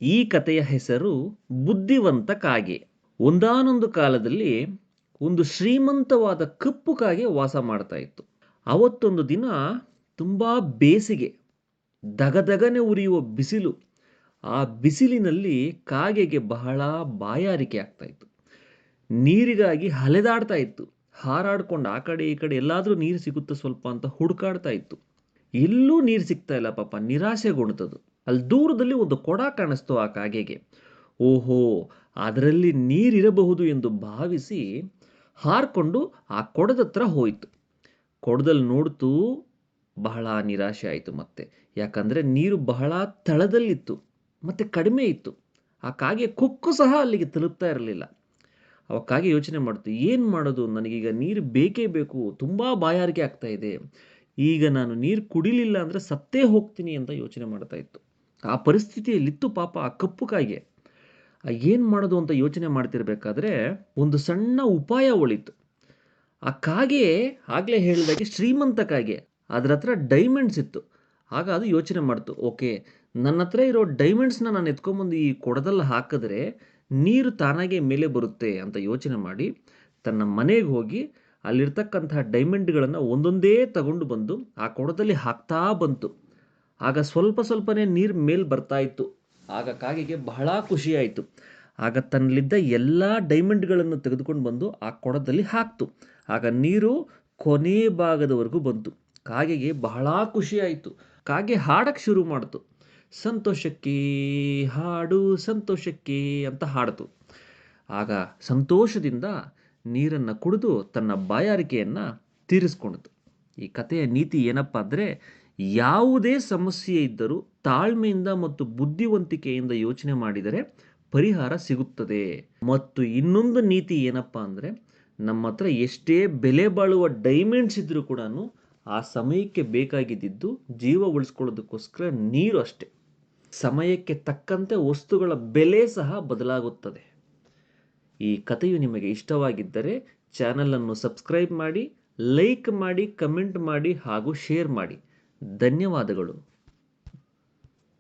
ಈ ಕಥೆಯ ಹೆಸರು ಬುದ್ಧಿವಂತ ಕಾಗೆ. ಒಂದಾನೊಂದು ಕಾಲದಲ್ಲಿ ಒಂದು ಶ್ರೀಮಂತವಾದ ಕಪ್ಪು ಕಾಗೆ ವಾಸ ಮಾಡ್ತಾ ಇತ್ತು. ಅವತ್ತೊಂದು ದಿನ ತುಂಬಾ ಬೇಸಿಗೆ, ಧಗಧಗನೆ ಉರಿಯುವ ಬಿಸಿಲು. ಆ ಬಿಸಿಲಿನಲ್ಲಿ ಕಾಗೆಗೆ ಬಹಳ ಬಾಯಾರಿಕೆ ಆಗ್ತಾ ಇತ್ತು. ನೀರಿಗಾಗಿ ಅಲೆದಾಡ್ತಾ ಇತ್ತು. ಹಾರಾಡ್ಕೊಂಡು ಆ ಕಡೆ ಈ ಕಡೆ ಎಲ್ಲಾದ್ರೂ ನೀರು ಸಿಗುತ್ತಾ ಸ್ವಲ್ಪ ಅಂತ ಹುಡುಕಾಡ್ತಾ ಇತ್ತು. ಎಲ್ಲೂ ನೀರು ಸಿಗ್ತಾ ಇಲ್ಲ ಪಾಪ, ನಿರಾಶೆಗೊಂಡತದು. ಅಲ್ಲಿ ದೂರದಲ್ಲಿ ಒಂದು ಕೊಡ ಕಾಣಿಸ್ತು ಆ ಕಾಗೆಗೆ. ಓಹೋ, ಅದರಲ್ಲಿ ನೀರಿರಬಹುದು ಎಂದು ಭಾವಿಸಿ ಹಾರ್ಕೊಂಡು ಆ ಕೊಡದ ಹತ್ರ ಹೋಯಿತು. ಕೊಡದಲ್ಲಿ ನೋಡ್ತು, ಬಹಳ ನಿರಾಶೆ ಆಯಿತು ಮತ್ತೆ. ಯಾಕಂದರೆ ನೀರು ಬಹಳ ತಳದಲ್ಲಿತ್ತು ಮತ್ತು ಕಡಿಮೆ ಇತ್ತು. ಆ ಕಾಗೆ ಕೊಕ್ಕು ಸಹ ಅಲ್ಲಿಗೆ ತಲುಪ್ತಾ ಇರಲಿಲ್ಲ. ಅವ ಕಾಗೆ ಯೋಚನೆ ಮಾಡ್ತು, ಏನು ಮಾಡೋದು, ನನಗೀಗ ನೀರು ಬೇಕೇ ಬೇಕು, ತುಂಬ ಬಾಯಾರಿಕೆ ಆಗ್ತಾ ಇದೆ. ಈಗ ನಾನು ನೀರು ಕುಡಿಲಿಲ್ಲ ಅಂದರೆ ಸತ್ತೇ ಹೋಗ್ತೀನಿ ಅಂತ ಯೋಚನೆ ಮಾಡ್ತಾ ಇತ್ತು. ಆ ಪರಿಸ್ಥಿತಿಯಲ್ಲಿತ್ತು ಪಾಪ ಆ ಕಪ್ಪು ಕಾಗೆ. ಏನು ಮಾಡೋದು ಅಂತ ಯೋಚನೆ ಮಾಡ್ತಿರ್ಬೇಕಾದ್ರೆ ಒಂದು ಸಣ್ಣ ಉಪಾಯ ಒಳಿತು. ಆ ಕಾಗೆ ಆಗಲೇ ಹೇಳಿದಾಗೆ ಶ್ರೀಮಂತ ಕಾಗೆ, ಅದರ ಹತ್ರ ಡೈಮಂಡ್ಸ್ ಇತ್ತು. ಆಗ ಅದು ಯೋಚನೆ ಮಾಡ್ತು, ಓಕೆ, ನನ್ನ ಹತ್ರ ಇರೋ ಡೈಮಂಡ್ಸ್ನ ನಾನು ಎತ್ಕೊಂಬಂದು ಈ ಕೊಡದಲ್ಲಿ ಹಾಕಿದ್ರೆ ನೀರು ತಾನಾಗೆ ಮೇಲೆ ಬರುತ್ತೆ ಅಂತ ಯೋಚನೆ ಮಾಡಿ ತನ್ನ ಮನೆಗೆ ಹೋಗಿ ಅಲ್ಲಿರ್ತಕ್ಕಂತಹ ಡೈಮಂಡ್ಗಳನ್ನು ಒಂದೊಂದೇ ತಗೊಂಡು ಬಂದು ಆ ಕೊಡದಲ್ಲಿ ಹಾಕ್ತಾ ಬಂತು. ಆಗ ಸ್ವಲ್ಪ ಸ್ವಲ್ಪನೇ ನೀರು ಮೇಲೆ ಬರ್ತಾ ಇತ್ತು. ಆಗ ಕಾಗೆಗೆ ಬಹಳ ಖುಷಿಯಾಯಿತು. ಆಗ ತನ್ನಲ್ಲಿದ್ದ ಎಲ್ಲ ಡೈಮಂಡ್ಗಳನ್ನು ತೆಗೆದುಕೊಂಡು ಬಂದು ಆ ಕೊಡದಲ್ಲಿ ಹಾಕ್ತು. ಆಗ ನೀರು ಕೊನೆ ಭಾಗದವರೆಗೂ ಬಂತು. ಕಾಗೆಗೆ ಬಹಳ ಖುಷಿಯಾಯಿತು. ಕಾಗೆ ಹಾಡಕ್ಕೆ ಶುರು ಮಾಡ್ತು. ಸಂತೋಷಕ್ಕೆ ಹಾಡು ಸಂತೋಷಕ್ಕೆ ಅಂತ ಹಾಡ್ತು. ಆಗ ಸಂತೋಷದಿಂದ ನೀರನ್ನು ಕುಡಿದು ತನ್ನ ಬಾಯಾರಿಕೆಯನ್ನು ತೀರಿಸ್ಕೊಂಡಿತು. ಈ ಕಥೆಯ ನೀತಿ ಏನಪ್ಪ ಅಂದರೆ, ಯಾವುದೇ ಸಮಸ್ಯೆ ಇದ್ದರೂ ತಾಳ್ಮೆಯಿಂದ ಮತ್ತು ಬುದ್ಧಿವಂತಿಕೆಯಿಂದ ಯೋಚನೆ ಮಾಡಿದರೆ ಪರಿಹಾರ ಸಿಗುತ್ತದೆ. ಮತ್ತು ಇನ್ನೊಂದು ನೀತಿ ಏನಪ್ಪ ಅಂದರೆ, ನಮ್ಮ ಹತ್ರ ಎಷ್ಟೇ ಬೆಲೆ ಬಾಳುವ ಡೈಮಂಡ್ಸ್ ಇದ್ದರೂ ಕೂಡ ಆ ಸಮಯಕ್ಕೆ ಬೇಕಾಗಿದ್ದು ಜೀವ ಉಳಿಸ್ಕೊಳ್ಳೋದಕ್ಕೋಸ್ಕರ ನೀರು ಅಷ್ಟೆ. ಸಮಯಕ್ಕೆ ತಕ್ಕಂತೆ ವಸ್ತುಗಳ ಬೆಲೆ ಸಹ ಬದಲಾಗುತ್ತದೆ. ಈ ಕಥೆಯು ನಿಮಗೆ ಇಷ್ಟವಾಗಿದ್ದರೆ ಚಾನಲನ್ನು ಸಬ್ಸ್ಕ್ರೈಬ್ ಮಾಡಿ, ಲೈಕ್ ಮಾಡಿ, ಕಮೆಂಟ್ ಮಾಡಿ ಹಾಗೂ ಶೇರ್ ಮಾಡಿ. ಧನ್ಯವಾದಗಳು.